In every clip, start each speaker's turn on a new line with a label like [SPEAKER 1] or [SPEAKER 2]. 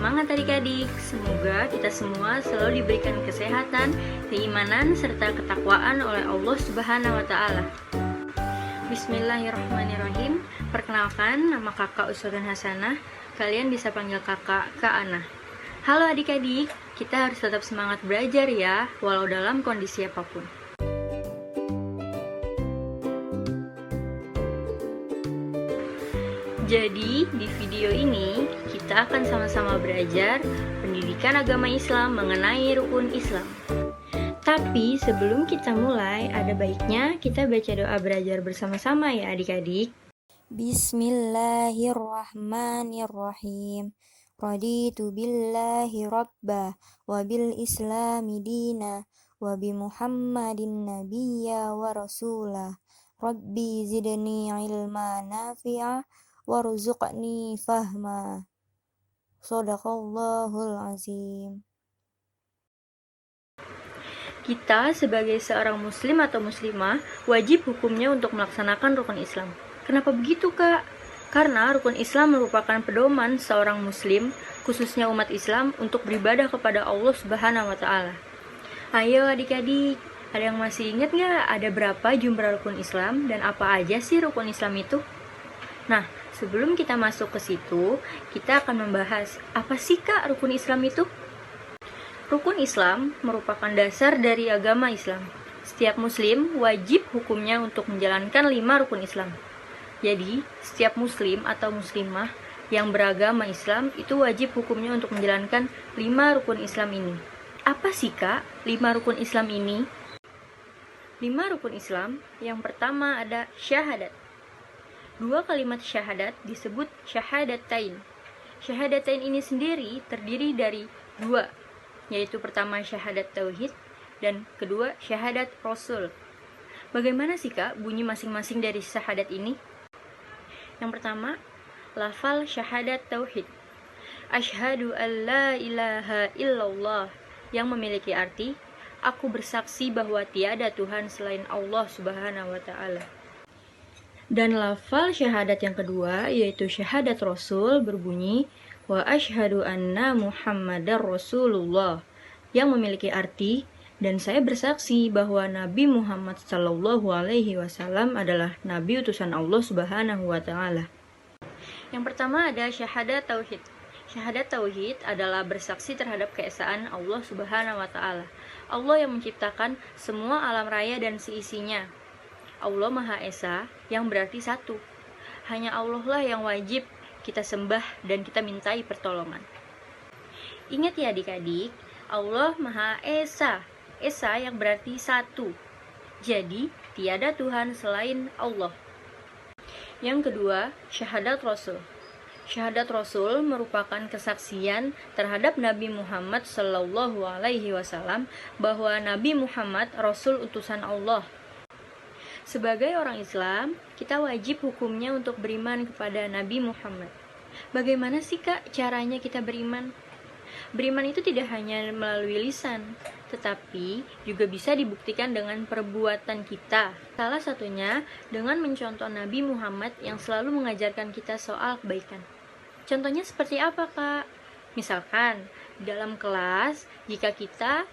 [SPEAKER 1] semangat adik-adik. Semoga kita semua selalu diberikan kesehatan, keimanan, serta ketakwaan oleh Allah Subhanahu wa Ta'ala. Bismillahirrahmanirrahim. Perkenalkan, nama kakak Uswatun Hasanah. Kalian bisa panggil kakak Kak Ana. Halo adik-adik, kita harus tetap semangat belajar ya, walau dalam kondisi apapun. Jadi, di video ini kita akan sama-sama belajar pendidikan agama Islam mengenai rukun Islam. Tapi sebelum kita mulai, ada baiknya kita baca doa belajar bersama-sama ya adik-adik.
[SPEAKER 2] Bismillahirrahmanirrahim. Raditu billahi rabba wa bil islami dina wa bi Muhammadin nabiyya wa rasulah. Rabbi zidni ilma nafi'a warzuqni fahma. Shadaqallahul azim.
[SPEAKER 1] Kita sebagai seorang muslim atau muslimah wajib hukumnya untuk melaksanakan rukun Islam. Kenapa begitu, Kak? Karena rukun Islam merupakan pedoman seorang muslim, khususnya umat Islam, untuk beribadah kepada Allah Subhanahu wa Ta'ala. Ayo adik-adik, ada yang masih ingat nggak ada berapa jumlah rukun Islam dan apa aja sih rukun Islam itu? Nah, sebelum kita masuk ke situ, kita akan membahas apa sih Kak rukun Islam itu? Rukun Islam merupakan dasar dari agama Islam. Setiap muslim wajib hukumnya untuk menjalankan 5 rukun Islam. Jadi, setiap muslim atau muslimah yang beragama Islam itu wajib hukumnya untuk menjalankan 5 rukun Islam ini. Apa sih Kak 5 rukun Islam ini? 5 rukun Islam, yang pertama ada syahadat. 2 kalimat syahadat disebut syahadatain. Syahadatain ini sendiri terdiri dari 2, yaitu pertama syahadat tauhid dan kedua syahadat rasul. Bagaimana sih Kak bunyi masing-masing dari syahadat ini? Yang pertama, lafal syahadat tauhid. Asyhadu an la ilaha illallah, yang memiliki arti aku bersaksi bahwa tiada Tuhan selain Allah Subhanahu wa Ta'ala. Dan lafal syahadat yang kedua yaitu syahadat rasul berbunyi wa asyhadu anna Muhammadar Rasulullah, yang memiliki arti dan saya bersaksi bahwa Nabi Muhammad sallallahu alaihi wasallam adalah nabi utusan Allah Subhanahu wa Ta'ala. Yang pertama ada syahadat tauhid. Syahadat tauhid adalah bersaksi terhadap keesaan Allah Subhanahu wa Ta'ala. Allah yang menciptakan semua alam raya dan seisinya. Allah Maha Esa, yang berarti satu. Hanya Allah lah yang wajib kita sembah dan kita mintai pertolongan. Ingat ya adik-adik, Allah Maha Esa. Esa yang berarti satu. Jadi, tiada Tuhan selain Allah. Yang kedua, syahadat Rasul. Syahadat Rasul merupakan kesaksian terhadap Nabi Muhammad sallallahu alaihi wasallam bahwa Nabi Muhammad Rasul utusan Allah. Sebagai orang Islam, kita wajib hukumnya untuk beriman kepada Nabi Muhammad. Bagaimana sih Kak caranya kita beriman? Beriman itu tidak hanya melalui lisan, tetapi juga bisa dibuktikan dengan perbuatan kita. Salah satunya dengan mencontoh Nabi Muhammad yang selalu mengajarkan kita soal kebaikan. Contohnya seperti apa Kak? Misalkan, dalam kelas, jika kita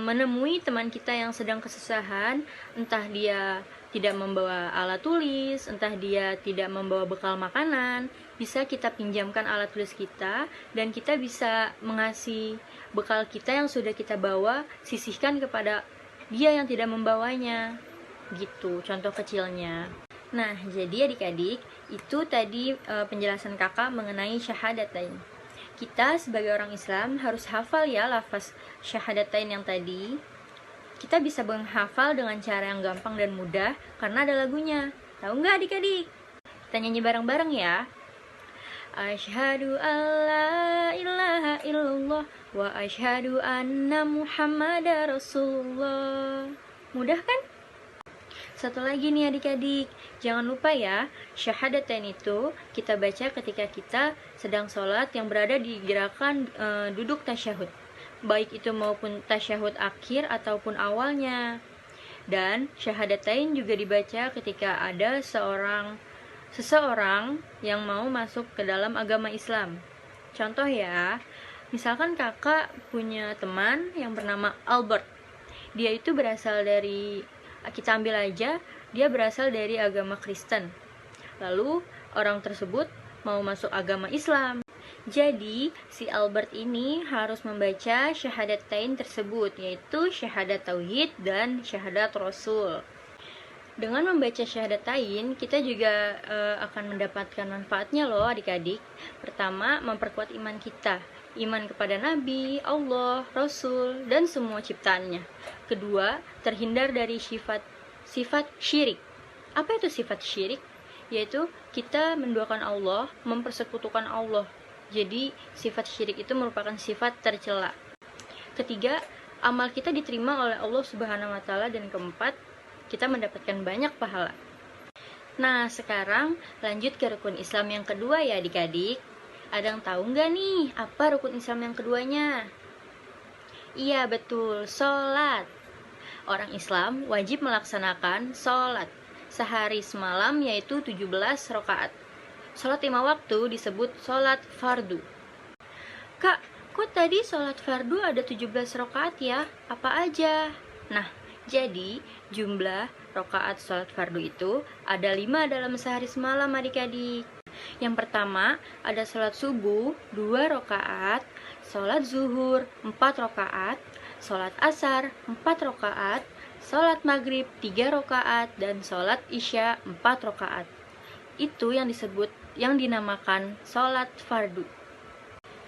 [SPEAKER 1] menemui teman kita yang sedang kesusahan, entah dia tidak membawa alat tulis, entah dia tidak membawa bekal makanan, bisa kita pinjamkan alat tulis kita dan kita bisa mengasih bekal kita yang sudah kita bawa, sisihkan kepada dia yang tidak membawanya. Gitu contoh kecilnya. Nah, jadi adik-adik, itu tadi penjelasan kakak mengenai syahadatain. Kita sebagai orang Islam harus hafal ya lafaz syahadatain yang tadi. Kita bisa menghafal dengan cara yang gampang dan mudah karena ada lagunya. Tahu nggak adik-adik? Kita nyanyi bareng-bareng ya. Asyhadu alla ilaha illallah wa asyhadu anna Muhammadar Rasulullah. Mudah kan? Satu lagi nih adik-adik, jangan lupa ya, syahadatain itu kita baca ketika kita sedang sholat yang berada di gerakan duduk tasyahud, baik itu maupun tasyahud akhir ataupun awalnya. Dan syahadatain juga dibaca ketika ada seseorang yang mau masuk ke dalam agama Islam. Contoh ya, misalkan kakak punya teman yang bernama Albert. Dia itu berasal dari, kita ambil aja, dia berasal dari agama Kristen. Lalu orang tersebut mau masuk agama Islam. Jadi si Albert ini harus membaca syahadatain tersebut, yaitu syahadat tauhid dan syahadat rasul. Dengan membaca syahadatain, kita juga akan mendapatkan manfaatnya loh adik-adik. Pertama, memperkuat iman kita. Iman kepada Nabi, Allah, Rasul, dan semua ciptaannya. Kedua, terhindar dari sifat syirik. Apa itu sifat syirik? Yaitu kita menduakan Allah, mempersekutukan Allah. Jadi, sifat syirik itu merupakan sifat tercela. Ketiga, amal kita diterima oleh Allah Subhanahu wa Ta'ala. Dan keempat, kita mendapatkan banyak pahala. Nah, sekarang lanjut ke rukun Islam yang kedua ya adik-adik. Ada yang tahu nggak nih apa rukun Islam yang keduanya? Iya betul, sholat. Orang Islam wajib melaksanakan sholat sehari semalam, yaitu 17 rakaat. Sholat 5 waktu disebut sholat fardu. Kak, kok tadi sholat fardu ada 17 rakaat ya? Apa aja? Nah, jadi jumlah rakaat sholat fardu itu ada 5 dalam sehari semalam adik-adik. Yang pertama ada sholat subuh 2 rakaat, sholat zuhur 4 rakaat, sholat asar 4 rakaat, sholat maghrib 3 rakaat, dan sholat isya 4 rakaat. Itu yang dinamakan sholat fardu.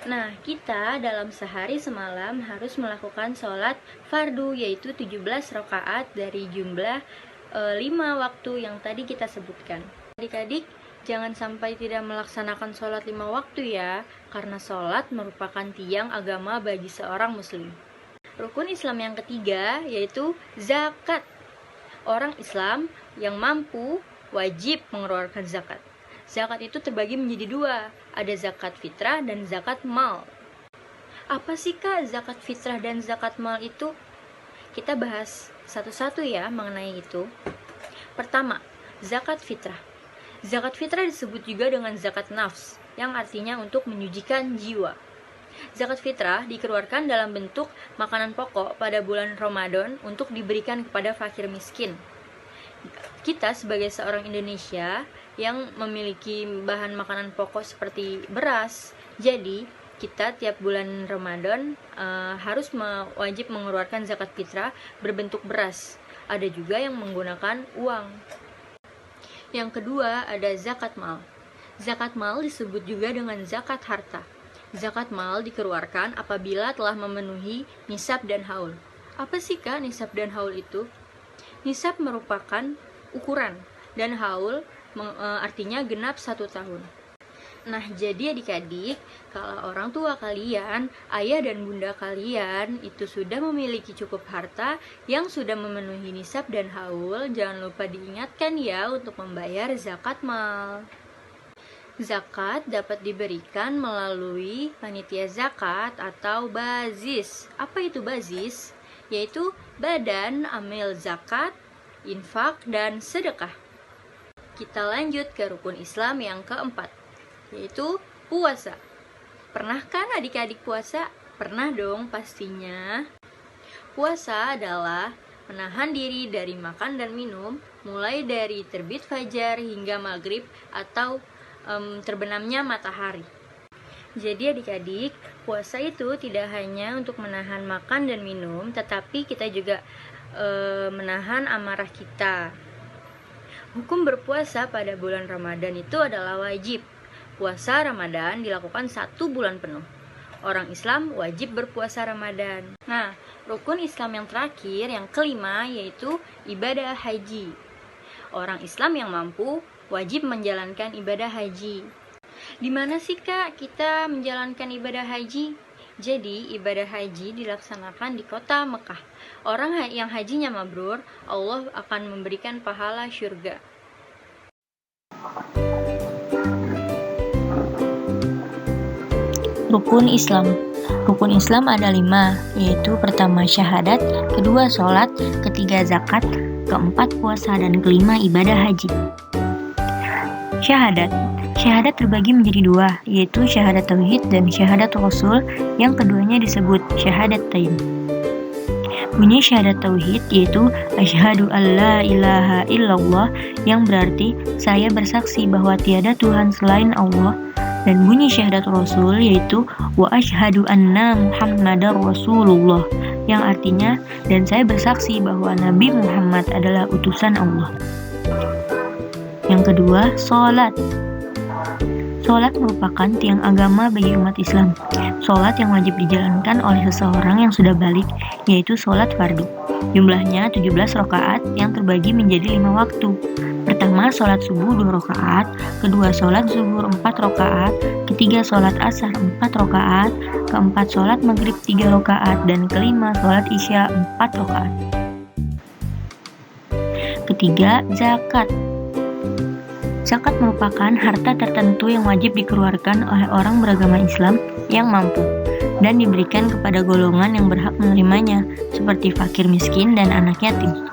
[SPEAKER 1] Nah, kita dalam sehari semalam harus melakukan sholat fardu, yaitu 17 rakaat dari jumlah 5 waktu yang tadi kita sebutkan. Adik-adik, jangan sampai tidak melaksanakan sholat 5 waktu ya, karena sholat merupakan tiang agama bagi seorang muslim. Rukun Islam yang ketiga yaitu zakat. Orang Islam yang mampu wajib mengeluarkan zakat. Zakat itu terbagi menjadi 2, ada zakat fitrah dan zakat mal. Apa sih Kak zakat fitrah dan zakat mal itu? Kita bahas satu-satu ya mengenai itu. Pertama, zakat fitrah. Zakat fitrah disebut juga dengan zakat nafs, yang artinya untuk menyucikan jiwa. Zakat fitrah dikeluarkan dalam bentuk makanan pokok pada bulan Ramadan untuk diberikan kepada fakir miskin. Kita sebagai seorang Indonesia yang memiliki bahan makanan pokok seperti beras, jadi kita tiap bulan Ramadan harus wajib mengeluarkan zakat fitrah berbentuk beras. Ada juga yang menggunakan uang. Yang kedua ada zakat mal. Zakat mal disebut juga dengan zakat harta. Zakat mal dikeluarkan apabila telah memenuhi nisab dan haul. Apa sih Kak nisab dan haul itu? Nisab merupakan ukuran dan haul artinya genap 1 tahun. Nah, jadi adik-adik, kalau orang tua kalian, ayah dan bunda kalian itu sudah memiliki cukup harta yang sudah memenuhi nisab dan haul, jangan lupa diingatkan ya untuk membayar zakat mal. Zakat dapat diberikan melalui panitia zakat atau bazis. Apa itu bazis? Yaitu badan amil zakat, infak, dan sedekah. Kita lanjut ke rukun Islam yang keempat, yaitu puasa. Pernah kan adik-adik puasa? Pernah dong pastinya. Puasa adalah menahan diri dari makan dan minum mulai dari terbit fajar hingga maghrib atau terbenamnya matahari. Jadi adik-adik, puasa itu tidak hanya untuk menahan makan dan minum, tetapi kita juga menahan amarah kita. Hukum berpuasa pada bulan Ramadan itu adalah wajib. Puasa Ramadan dilakukan 1 bulan penuh. Orang Islam wajib berpuasa Ramadan. Nah, rukun Islam yang terakhir, yang kelima, yaitu ibadah haji. Orang Islam yang mampu wajib menjalankan ibadah haji. Di mana sih Kak kita menjalankan ibadah haji? Jadi, ibadah haji dilaksanakan di kota Mekah. Orang yang hajinya mabrur, Allah akan memberikan pahala syurga.
[SPEAKER 3] Rukun Islam. Rukun Islam ada 5, yaitu pertama syahadat, kedua sholat, ketiga zakat, keempat puasa, dan kelima ibadah haji. Syahadat. Syahadat terbagi menjadi dua, yaitu syahadat tauhid dan syahadat rasul, yang keduanya disebut syahadatain. Bunyi syahadat tauhid yaitu asyhadu alla ilaha illallah, yang berarti saya bersaksi bahwa tiada Tuhan selain Allah, dan bunyi syahadat rasul yaitu wa asyhadu anna muhammadar rasulullah, yang artinya dan saya bersaksi bahwa Nabi Muhammad adalah utusan Allah. Yang kedua, sholat. Sholat merupakan tiang agama bagi umat Islam. Sholat yang wajib dijalankan oleh seseorang yang sudah balik, yaitu sholat fardu. Jumlahnya 17 rakaat yang terbagi menjadi 5 waktu. Pertama, sholat subuh 2 rakaat, kedua sholat zuhur 4 rakaat, ketiga sholat asar 4 rakaat, keempat sholat maghrib 3 rakaat, dan kelima sholat isya 4 rakaat. Ketiga, zakat. Zakat merupakan harta tertentu yang wajib dikeluarkan oleh orang beragama Islam yang mampu dan diberikan kepada golongan yang berhak menerimanya, seperti fakir miskin dan anak yatim.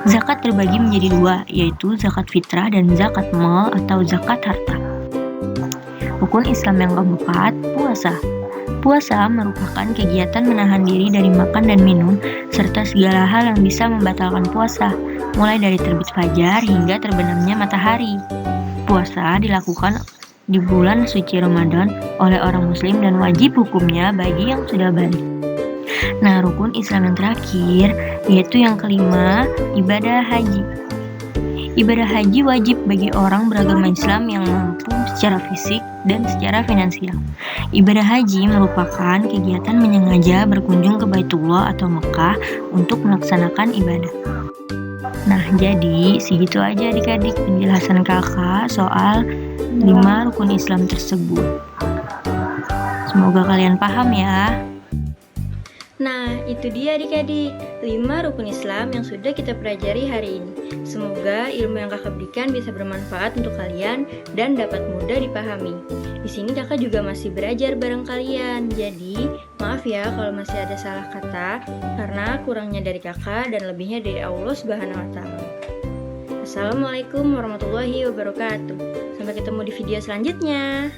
[SPEAKER 3] Zakat terbagi menjadi dua, yaitu zakat fitrah dan zakat mal atau zakat harta. Rukun Islam yang keempat, puasa. Puasa merupakan kegiatan menahan diri dari makan dan minum, serta segala hal yang bisa membatalkan puasa, mulai dari terbit fajar hingga terbenamnya matahari. Puasa dilakukan di bulan suci Ramadan oleh orang muslim dan wajib hukumnya bagi yang sudah balik. Nah, rukun Islam yang terakhir, yaitu yang kelima, ibadah haji. Ibadah haji wajib bagi orang beragama Islam yang mampu secara fisik dan secara finansial. Ibadah haji merupakan kegiatan menyengaja berkunjung ke Baitullah atau Mekah untuk melaksanakan ibadah. Nah, jadi segitu aja adik-adik penjelasan kakak soal 5 rukun Islam tersebut. Semoga kalian paham ya.
[SPEAKER 1] Nah, itu dia adik-adik, 5 rukun Islam yang sudah kita pelajari hari ini. Semoga ilmu yang kakak berikan bisa bermanfaat untuk kalian dan dapat mudah dipahami. Di sini kakak juga masih belajar bareng kalian, jadi maaf ya kalau masih ada salah kata, karena kurangnya dari kakak dan lebihnya dari Allah Subhanahu wa Ta'ala. Assalamualaikum warahmatullahi wabarakatuh. Sampai ketemu di video selanjutnya.